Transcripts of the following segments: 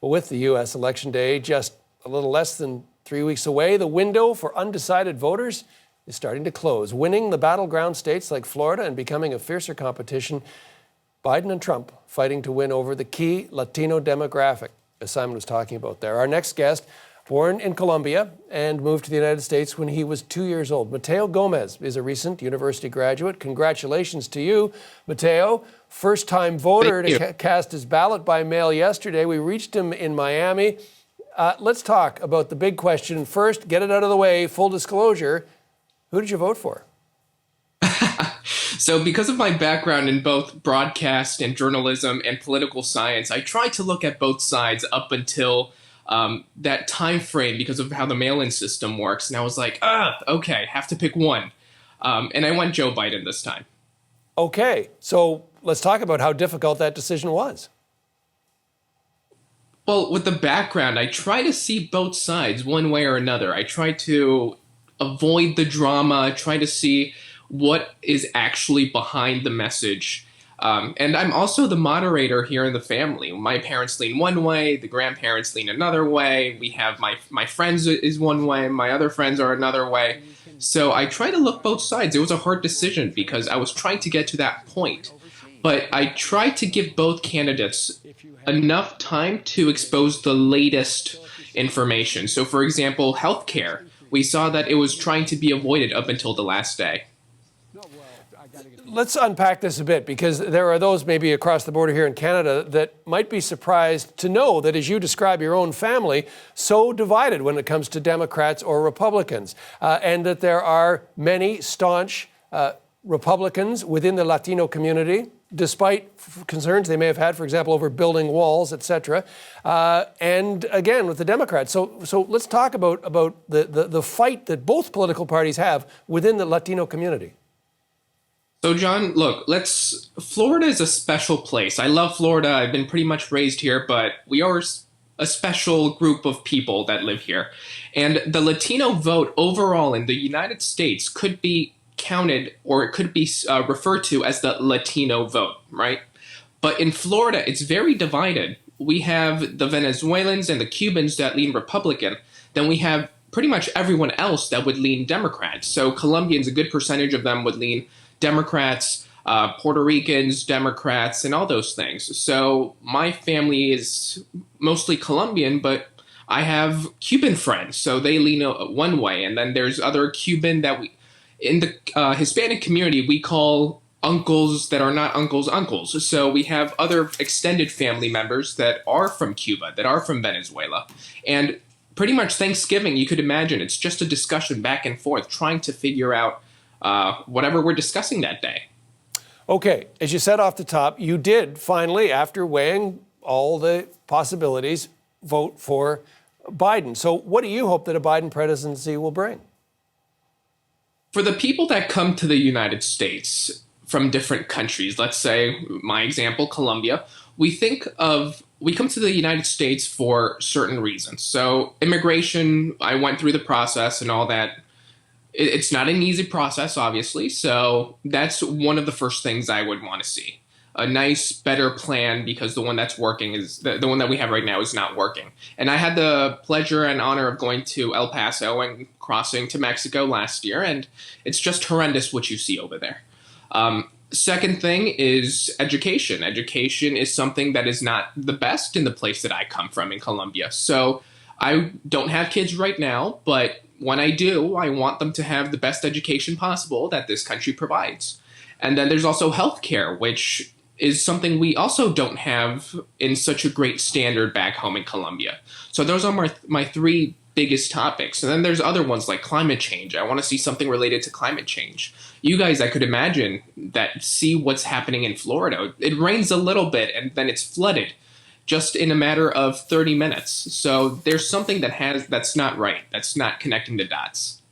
Well, with the U.S. Election Day just a little less than 3 weeks away, the window for undecided voters is starting to close. Winning the battleground states like Florida and becoming a fiercer competition, Biden and Trump fighting to win over the key Latino demographic, as Simon was talking about there. Our next guest, born in Colombia and moved to the United States when he was 2 years old. Mateo Gomez is a recent university graduate. Congratulations to you, Mateo. First-time voter to cast his ballot by mail yesterday. We reached him in Miami. Let's talk about the big question. First, get it out of the way, full disclosure. Who did you vote for? So because of my background in both broadcast and journalism and political science, I tried to look at both sides up until that time frame because of how the mail-in system works. And I was like, okay, have to pick one. And I went Joe Biden this time. Okay, so let's talk about how difficult that decision was. Well, with the background, I try to see both sides one way or another. I try to avoid the drama, try to see what is actually behind the message. And I'm also the moderator here in the family. My parents lean one way, the grandparents lean another way. We have my friends is one way, my other friends are another way. So I try to look both sides. It was a hard decision because I was trying to get to that point. But I tried to give both candidates enough time to expose the latest information. So for example, healthcare, we saw that it was trying to be avoided up until the last day. Let's unpack this a bit, because there are those maybe across the border here in Canada that might be surprised to know that, as you describe your own family, so divided when it comes to Democrats or Republicans, and that there are many staunch Republicans within the Latino community, despite concerns they may have had, for example, over building walls, et cetera, and again with the Democrats. So let's talk about the fight that both political parties have within the Latino community. So, John, look, Florida is a special place. I love Florida. I've been pretty much raised here, but we are a special group of people that live here. And the Latino vote overall in the United States could be counted, or it could be referred to as the Latino vote, right? But in Florida, it's very divided. We have the Venezuelans and the Cubans that lean Republican. Then we have pretty much everyone else that would lean Democrat. So Colombians, a good percentage of them would lean Democrats, Puerto Ricans, Democrats, and all those things. So my family is mostly Colombian, but I have Cuban friends, so they lean one way. And then there's other Cuban that in the Hispanic community, we call uncles that are not uncles. So we have other extended family members that are from Cuba, that are from Venezuela. And pretty much Thanksgiving, you could imagine, it's just a discussion back and forth, trying to figure out whatever we're discussing that day. Okay, as you said off the top, you did finally, after weighing all the possibilities, vote for Biden. So what do you hope that a Biden presidency will bring? For the people that come to the United States from different countries, let's say, my example, Colombia, we come to the United States for certain reasons. So immigration, I went through the process and all that. It's not an easy process, obviously, so that's one of the first things I would want to see. A nice, better plan, because the one that's working is the one that we have right now is not working. And I had the pleasure and honor of going to El Paso and crossing to Mexico last year, and it's just horrendous what you see over there. Second thing is education. Education is something that is not the best in the place that I come from in Colombia. So I don't have kids right now, but when I do, I want them to have the best education possible that this country provides. And then there's also healthcare, which is something we also don't have in such a great standard back home in Colombia. So those are my three biggest topics. And then there's other ones like climate change. I want to see something related to climate change. You guys, I could imagine, that see what's happening in Florida. It rains a little bit and then it's flooded just in a matter of 30 minutes. So there's something that's not right. That's not connecting the dots.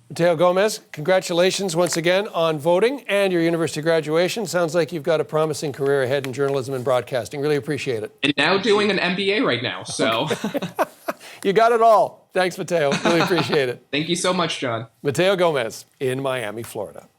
Mateo Gomez, congratulations once again on voting and your university graduation. Sounds like you've got a promising career ahead in journalism and broadcasting. Really appreciate it. And now doing an MBA right now, so. You got it all. Thanks, Mateo. Really appreciate it. Thank you so much, John. Mateo Gomez in Miami, Florida.